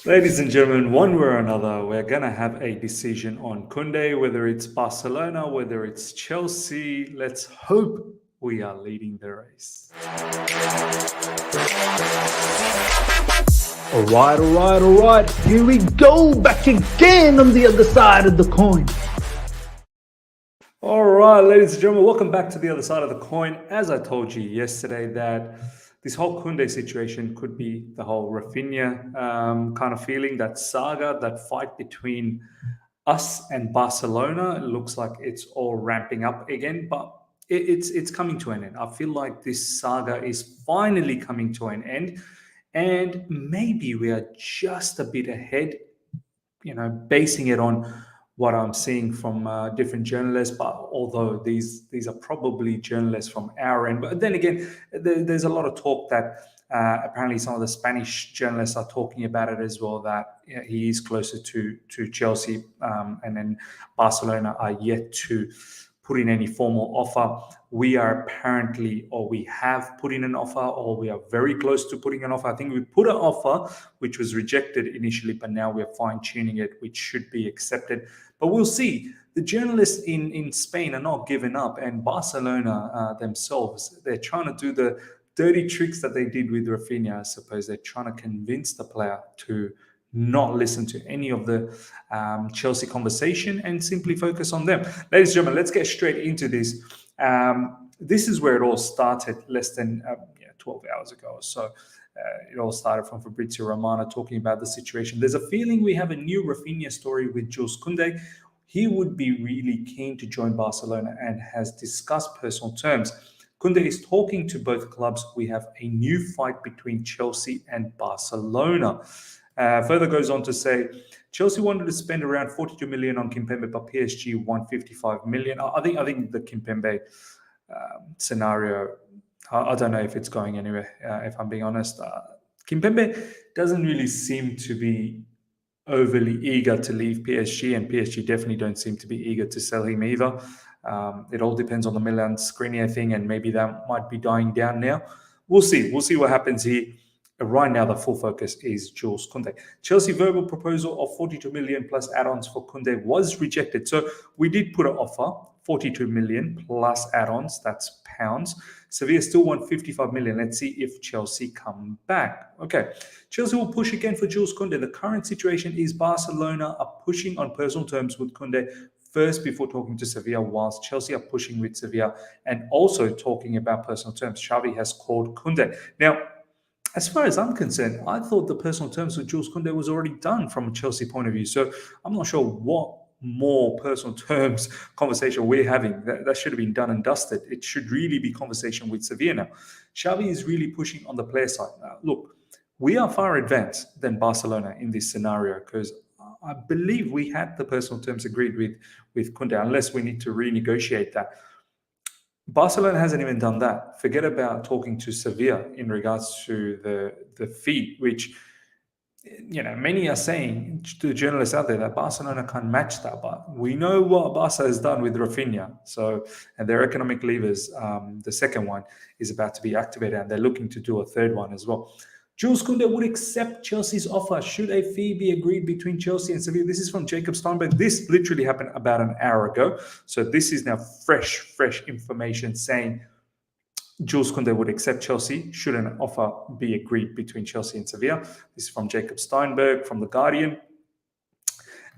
Ladies and gentlemen, one way or another, we're going to have a decision on Koundé, whether it's Barcelona, whether it's Chelsea. Let's hope we are leading the race. All right. Here we go, back again on the other side of the coin. All right, ladies and gentlemen, welcome back to the other side of the coin. As I told you yesterday, that this whole Koundé situation could be the whole Rafinha kind of feeling, that saga, that fight between us and Barcelona. It looks like it's all ramping up again, but it's coming to an end. I feel like this saga is finally coming to an end, and maybe we are just a bit ahead, basing it on what I'm seeing from different journalists. But although these are probably journalists from our end, but then again, there's a lot of talk that apparently some of the Spanish journalists are talking about it as well. That he is closer to Chelsea, and then Barcelona are yet to put in any formal offer. We are apparently, or we have put in an offer, or we are very close to putting an offer. I think we put an offer which was rejected initially, but now we're fine tuning it, which should be accepted. But we'll see. The journalists in Spain are not giving up, and Barcelona themselves, they're trying to do the dirty tricks that they did with Rafinha. I suppose they're trying to convince the player to not listen to any of the Chelsea conversation and simply focus on them. Ladies and gentlemen, let's get straight into this. This is where it all started less than 12 hours ago or so. It all started from Fabrizio Romano talking about the situation. There's a feeling we have a new Rafinha story with Jules Kounde. He would be really keen to join Barcelona and has discussed personal terms. Kounde is talking to both clubs. We have a new fight between Chelsea and Barcelona. Further goes on to say, Chelsea wanted to spend around 42 million on Kimpembe, but PSG won 55 million. I think the Kimpembe scenario, I don't know if it's going anywhere, if I'm being honest. Kimpembe doesn't really seem to be overly eager to leave PSG, and PSG definitely don't seem to be eager to sell him either. It all depends on the Milan Skriniar thing, and maybe that might be dying down now. We'll see. We'll see what happens here. Right now, the full focus is Jules Kounde. Chelsea verbal proposal of 42 million plus add-ons for Kounde was rejected. So we did put an offer, 42 million plus add-ons, that's pounds. Sevilla still want 55 million. Let's see if Chelsea come back. Okay, Chelsea will push again for Jules Kounde. The current situation is Barcelona are pushing on personal terms with Kounde first before talking to Sevilla, whilst Chelsea are pushing with Sevilla and also talking about personal terms. Xavi has called Kounde. Now, as far as I'm concerned, I thought the personal terms with Jules Kounde was already done from a Chelsea point of view. So I'm not sure what more personal terms conversation we're having. That should have been done and dusted. It should really be conversation with Sevilla now. Xavi is really pushing on the player side. Now, look, we are far advanced than Barcelona in this scenario because I believe we had the personal terms agreed with Kounde, unless we need to renegotiate that. Barcelona hasn't even done that. Forget about talking to Sevilla in regards to the fee, which many are saying to journalists out there that Barcelona can't match that. But we know what Barca has done with Rafinha. So, and their economic levers, the second one is about to be activated, and they're looking to do a third one as well. Jules Kounde would accept Chelsea's offer should a fee be agreed between Chelsea and Sevilla. This is from Jacob Steinberg. This literally happened about an hour ago. So this is now fresh information saying Jules Kounde would accept Chelsea should an offer be agreed between Chelsea and Sevilla. This is from Jacob Steinberg from The Guardian.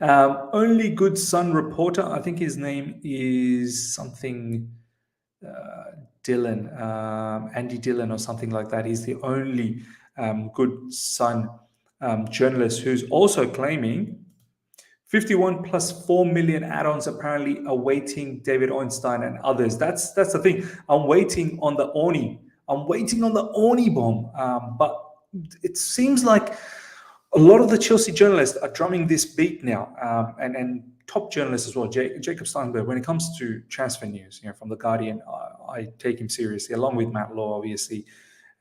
Only Good Son reporter, I think his name is something Dylan, Andy Dillon or something like that. He's the only Good Son journalist who's also claiming 51 plus 4 million add-ons apparently awaiting David Ornstein and others. That's the thing. I'm waiting on the Orni. I'm waiting on the Orni bomb. But it seems like a lot of the Chelsea journalists are drumming this beat now, and top journalists as well. Jacob Steinberg, when it comes to transfer news, from The Guardian, I take him seriously, along with Matt Law, obviously.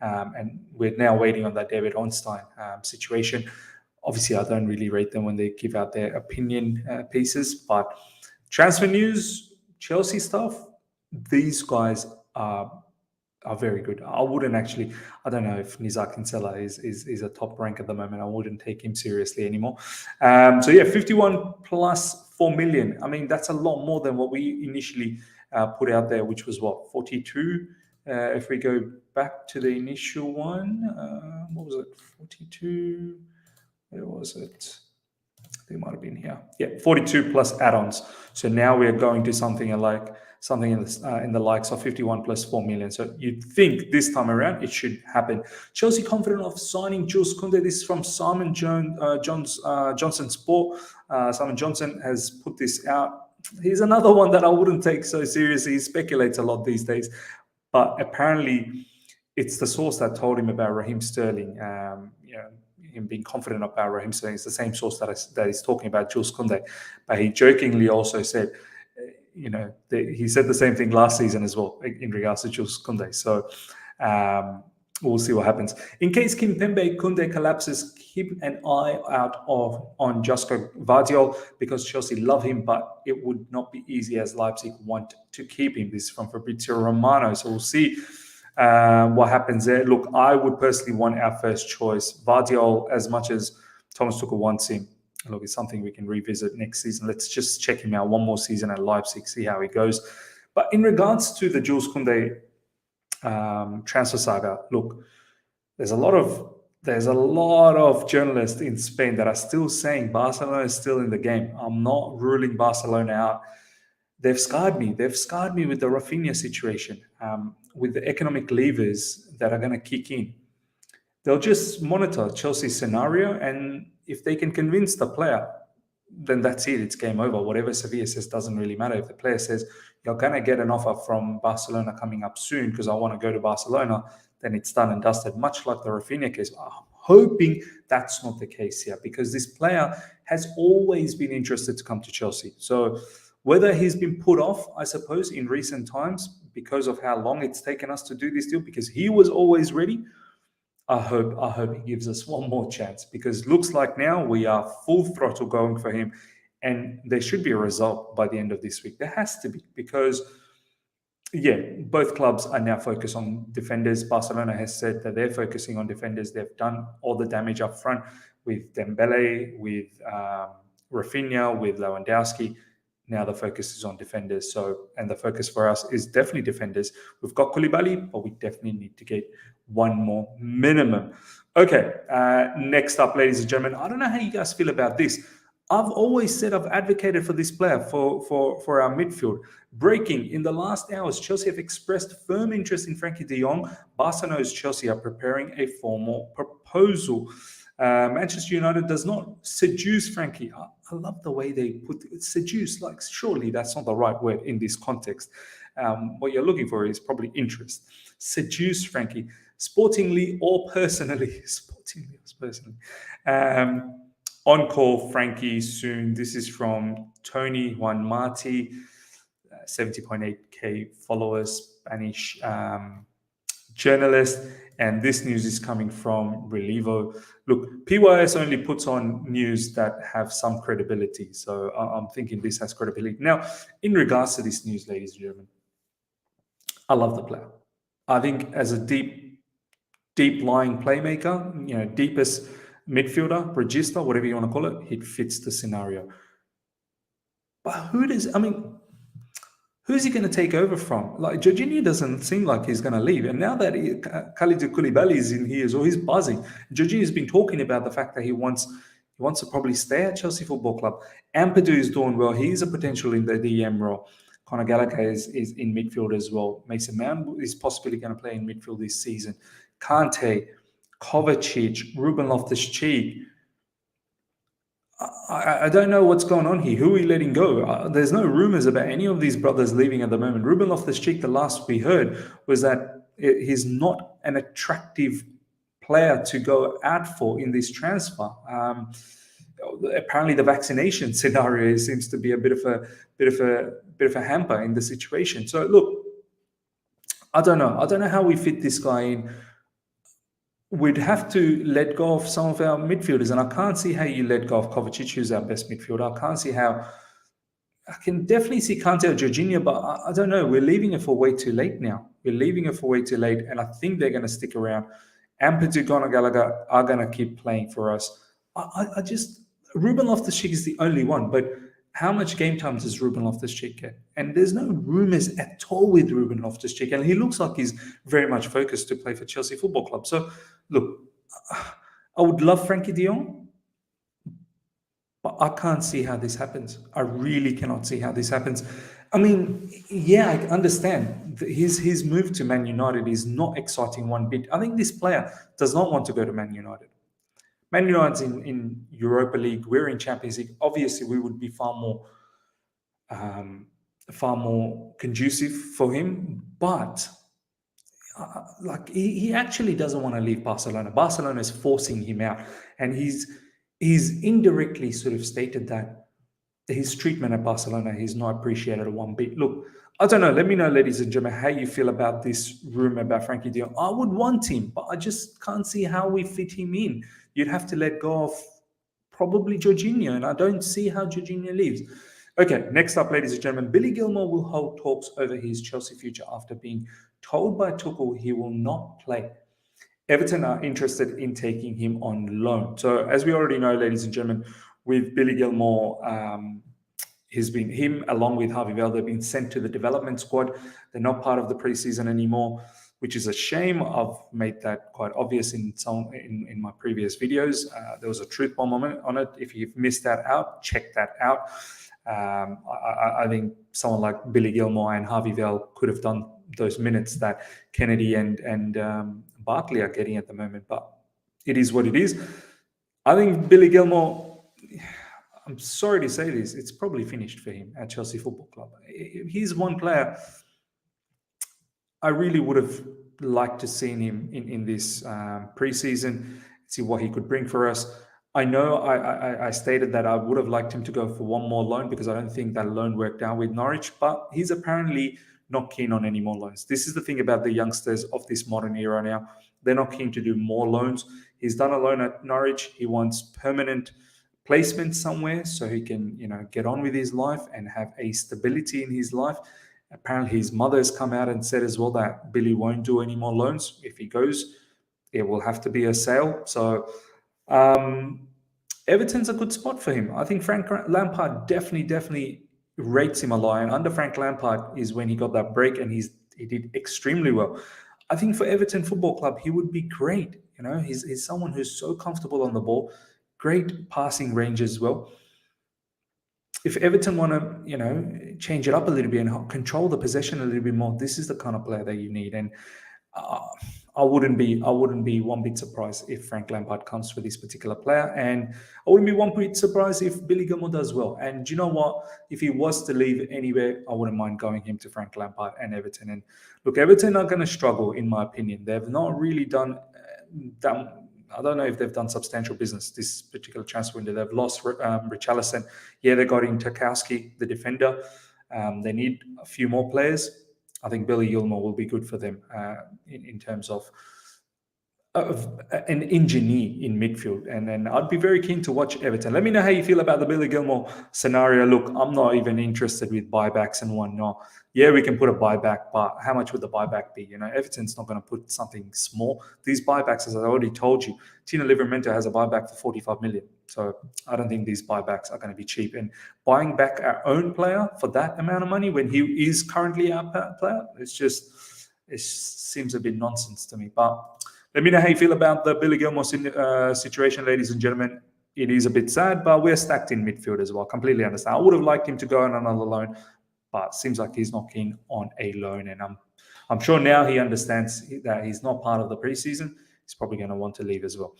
And we're now waiting on that David Ornstein situation. Obviously, I don't really rate them when they give out their opinion pieces, but transfer news, Chelsea stuff, these guys are are very good. I wouldn't actually. I don't know if Nizar Kinsella is a top rank at the moment. I wouldn't take him seriously anymore. So yeah, 51 plus 4 million. I mean, that's a lot more than what we initially put out there, which was what, 42. If we go back to the initial one, what was it? 42. Where was it? They might have been here. Yeah, 42 plus add-ons. So now we are going to something in the likes of 51 plus 4 million. So you'd think this time around it should happen. Chelsea confident of signing Jules Kounde. This is from Simon Johnson Sport. Simon Johnson has put this out. He's another one that I wouldn't take so seriously. He speculates a lot these days, but apparently it's the source that told him about Raheem Sterling. Him being confident about Raheem Sterling is the same source that is talking about Jules Kounde. But he jokingly also said, he said the same thing last season as well in regards to Jules Kounde. So we'll see what happens. In case Kimpembe Kounde collapses, keep an eye out on Josko Gvardiol because Chelsea love him, but it would not be easy as Leipzig want to keep him. This is from Fabrizio Romano. So we'll see what happens there. Look, I would personally want our first choice. Gvardiol, as much as Thomas Tuchel wants him, look, it's something we can revisit next season. Let's just check him out one more season at Leipzig, see how he goes. But in regards to the Jules Kounde transfer saga, look, there's a lot of journalists in Spain that are still saying Barcelona is still in the game. I'm not ruling Barcelona out. They've scarred me. They've scarred me with the Rafinha situation, with the economic levers that are going to kick in. They'll just monitor Chelsea's scenario, and if they can convince the player, then that's it. It's game over. Whatever Sevilla says doesn't really matter. If the player says, you're going to get an offer from Barcelona coming up soon because I want to go to Barcelona, then it's done and dusted, much like the Rafinha case. I'm hoping that's not the case here because this player has always been interested to come to Chelsea. So whether he's been put off, I suppose, in recent times because of how long it's taken us to do this deal, because he was always ready, I hope he gives us one more chance because looks like now we are full throttle going for him, and there should be a result by the end of this week. There has to be because, both clubs are now focused on defenders. Barcelona has said that they're focusing on defenders. They've done all the damage up front with Dembele, with Rafinha, with Lewandowski. Now the focus is on defenders. And the focus for us is definitely defenders. We've got Koulibaly, but we definitely need to get one more minimum. Okay, next up, ladies and gentlemen, I don't know how you guys feel about this. I've always said I've advocated for this player for our midfield. Breaking in the last hours, Chelsea have expressed firm interest in Frankie De Jong. Barca knows Chelsea are preparing a formal proposal. Manchester United does not seduce Frankie. I love the way they put it. Seduce, like surely that's not the right word in this context. What you're looking for is probably interest. Seduce Frankie, sportingly or personally. Sportingly or personally. On call Frankie soon. This is from Tony Juan Marti, 70.8k followers, Spanish journalist. And this news is coming from Relevo. Look, PYS only puts on news that have some credibility. So I'm thinking this has credibility. Now, in regards to this news, ladies and gentlemen, I love the player. I think as a deep lying playmaker, deepest midfielder, regista, whatever you want to call it, it fits the scenario. But who's he going to take over from? Like, Jorginho doesn't seem like he's going to leave. And now that Kalidou Koulibaly is in here, so he's buzzing. Jorginho's been talking about the fact that he wants to probably stay at Chelsea Football Club. Ampadu is doing well. He's a potential in the DM role. Conor Gallagher is in midfield as well. Mason Mount is possibly going to play in midfield this season. Kante, Kovacic, Ruben Loftus-Cheek. I don't know what's going on here. Who are we letting go? There's no rumors about any of these brothers leaving at the moment. Ruben Loftus-Cheek, the last we heard was that he's not an attractive player to go out for in this transfer. Apparently, the vaccination scenario seems to be a bit of a hamper in the situation. So, look, I don't know. I don't know how we fit this guy in. We'd have to let go of some of our midfielders, and I can't see how you let go of Kovacic, who's our best midfielder. I can't see how I can definitely see Kante or Jorginho, but I don't know. We're leaving it for way too late now. We're leaving it for way too late, and I think they're going to stick around. And Gunnar Gallagher are going to keep playing for us. I just Ruben Loftus-Cheek is the only one, but how much game time does Ruben Loftus-Cheek get? And there's no rumours at all with Ruben Loftus-Cheek, and he looks like he's very much focused to play for Chelsea Football Club. So, look, I would love Frankie De Jong, but I can't see how this happens. I really cannot see how this happens. I mean, yeah, I understand. His move to Man United is not exciting one bit. I think this player does not want to go to Man United. Man United's in Europa League. We're in Champions League. Obviously, we would be far more conducive for him. But like he actually doesn't want to leave Barcelona. Barcelona is forcing him out, and he's indirectly sort of stated that his treatment at Barcelona is not appreciated one bit. Look, I don't know. Let me know, ladies and gentlemen, how you feel about this rumor about Frankie De Jong. I would want him, but I just can't see how we fit him in. You'd have to let go of probably Jorginho, and I don't see how Jorginho leaves. Okay, next up, ladies and gentlemen, Billy Gilmour will hold talks over his Chelsea future after being told by Tuchel he will not play. Everton are interested in taking him on loan. So, as we already know, ladies and gentlemen, with Billy Gilmour, him along with Harvey Vale, they've been sent to the development squad. They're not part of the preseason anymore, which is a shame. I've made that quite obvious in my previous videos. There was a truth bomb on it. If you've missed that out, check that out. I think someone like Billy Gilmour and Harvey Vale could have done those minutes that Kennedy and Barkley are getting at the moment, but it is what it is. I think Billy Gilmour, I'm sorry to say this, it's probably finished for him at Chelsea Football Club. He's one player I really would have liked to seen him in this preseason, see what he could bring for us. I know I stated that I would have liked him to go for one more loan because I don't think that loan worked out with Norwich, but he's apparently not keen on any more loans. This is the thing about the youngsters of this modern era now. They're not keen to do more loans. He's done a loan at Norwich. He wants permanent placement somewhere so he can, get on with his life and have a stability in his life. Apparently his mother has come out and said as well that Billy won't do any more loans. If he goes, it will have to be a sale. So Everton's a good spot for him. I think Frank Lampard definitely rates him a lot. And under Frank Lampard is when he got that break and he did extremely well. I think for Everton Football Club, he would be great. He's someone who's so comfortable on the ball, great passing range as well. If Everton want to, change it up a little bit and control the possession a little bit more, this is the kind of player that you need. And I wouldn't be one bit surprised if Frank Lampard comes for this particular player, and I wouldn't be one bit surprised if Billy Gilmour does well. And do you know what? If he was to leave anywhere, I wouldn't mind going him to Frank Lampard and Everton. And look, Everton are going to struggle, in my opinion. They've not really done. I don't know if they've done substantial business this particular transfer window. They've lost Richarlison. Yeah, they got in Tarkowski, the defender. They need a few more players. I think Billy Gilmour will be good for them in terms of an engineer in midfield. And I'd be very keen to watch Everton. Let me know how you feel about the Billy Gilmour scenario. Look, I'm not even interested with buybacks and whatnot. Yeah, we can put a buyback, but how much would the buyback be? Everton's not going to put something small. These buybacks, as I already told you, Tino Livramento has a buyback for 45 million. So I don't think these buybacks are going to be cheap. And buying back our own player for that amount of money when he is currently our player, it seems a bit nonsense to me. But let me know how you feel about the Billy Gilmour situation, ladies and gentlemen. It is a bit sad, but we're stacked in midfield as well. Completely understand. I would have liked him to go on another loan, but seems like he's not keen on a loan. And I'm sure now he understands that he's not part of the preseason. He's probably going to want to leave as well.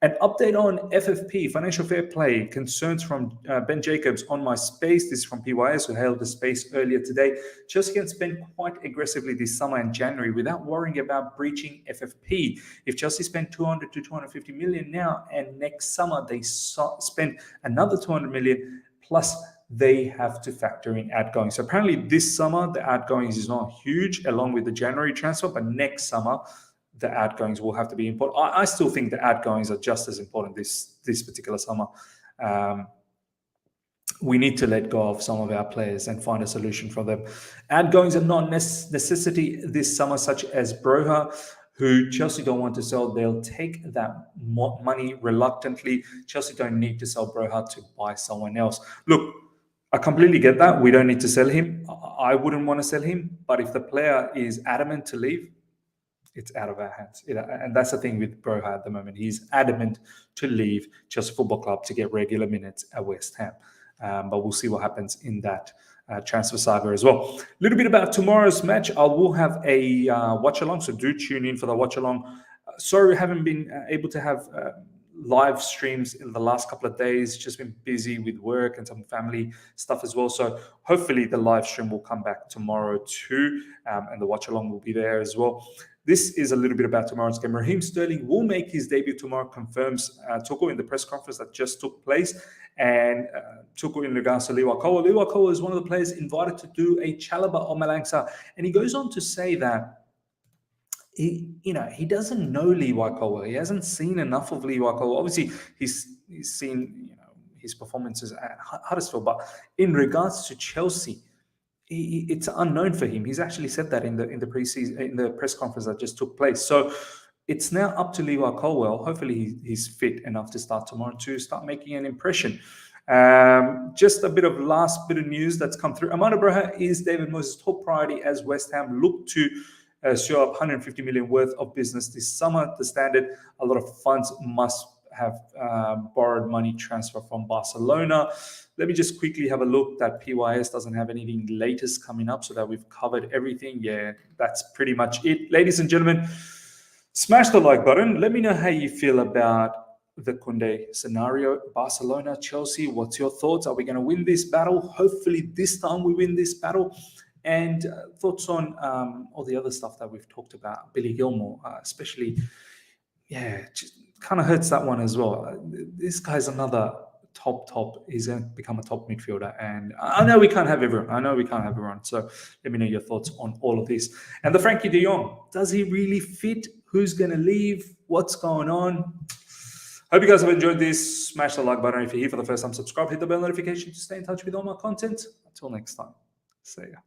An update on FFP, Financial Fair Play, concerns from Ben Jacobs on my space. This is from PYS, who held the space earlier today. Chelsea can spend quite aggressively this summer and January without worrying about breaching FFP. If Chelsea spend 200 to 250 million now and next summer they spend another 200 million, plus they have to factor in outgoings. So apparently this summer, the outgoings is not huge along with the January transfer, but next summer, the outgoings will have to be important. I still think the outgoings are just as important this particular summer. we need to let go of some of our players and find a solution for them. Outgoings are not necessity this summer, such as Broja, who Chelsea don't want to sell. They'll take that money reluctantly. Chelsea don't need to sell Broja to buy someone else. Look, I completely get that. We don't need to sell him. I wouldn't want to sell him. But if the player is adamant to leave, it's out of our hands. And that's the thing with Broja at the moment. He's adamant to leave Chelsea Football Club to get regular minutes at West Ham. But we'll see what happens in that transfer saga as well. A little bit about tomorrow's match. I will have a watch-along, so do tune in for the watch-along. Sorry we haven't been able to have live streams in the last couple of days. Just been busy with work and some family stuff as well. So hopefully the live stream will come back tomorrow too, and the watch-along will be there as well. This is a little bit about tomorrow's game. Raheem Sterling will make his debut tomorrow, confirms Tuchel in the press conference that just took place. And Tuchel in regards to Lewa Kowa. Lewa Kowa is one of the players invited to do a Chalaba or Malangsa. And he goes on to say that he doesn't know Lewa Kowa. He hasn't seen enough of Lewa Kowa. Obviously, he's seen his performances at Huddersfield. But in regards to Chelsea, it's unknown for him. He's actually said that in the preseason, in the press conference that just took place. So it's now up to Lewa Colwell. Hopefully he's fit enough to start tomorrow to start making an impression. Just a bit of last bit of news that's come through. Armando Broja is David Moyes' top priority as West Ham look to show up 150 million worth of business this summer. The Standard, a lot of funds must have borrowed money transfer from Barcelona. Let me just quickly have a look that PYS doesn't have anything latest coming up, so that we've covered everything. Yeah, that's pretty much it. Ladies and gentlemen, smash the like button. Let me know how you feel about the Koundé scenario. Barcelona, Chelsea, what's your thoughts? Are we going to win this battle? Hopefully this time we win this battle. And thoughts on all the other stuff that we've talked about. Billy Gilmour, especially, just kind of hurts that one as well. This guy's another top. He's going to become a top midfielder. And I know we can't have everyone. So let me know your thoughts on all of this. And the Frankie De Jong, does he really fit? Who's going to leave? What's going on? Hope you guys have enjoyed this. Smash the like button if you're here for the first time. Subscribe, hit the bell notification to stay in touch with all my content. Until next time, see ya.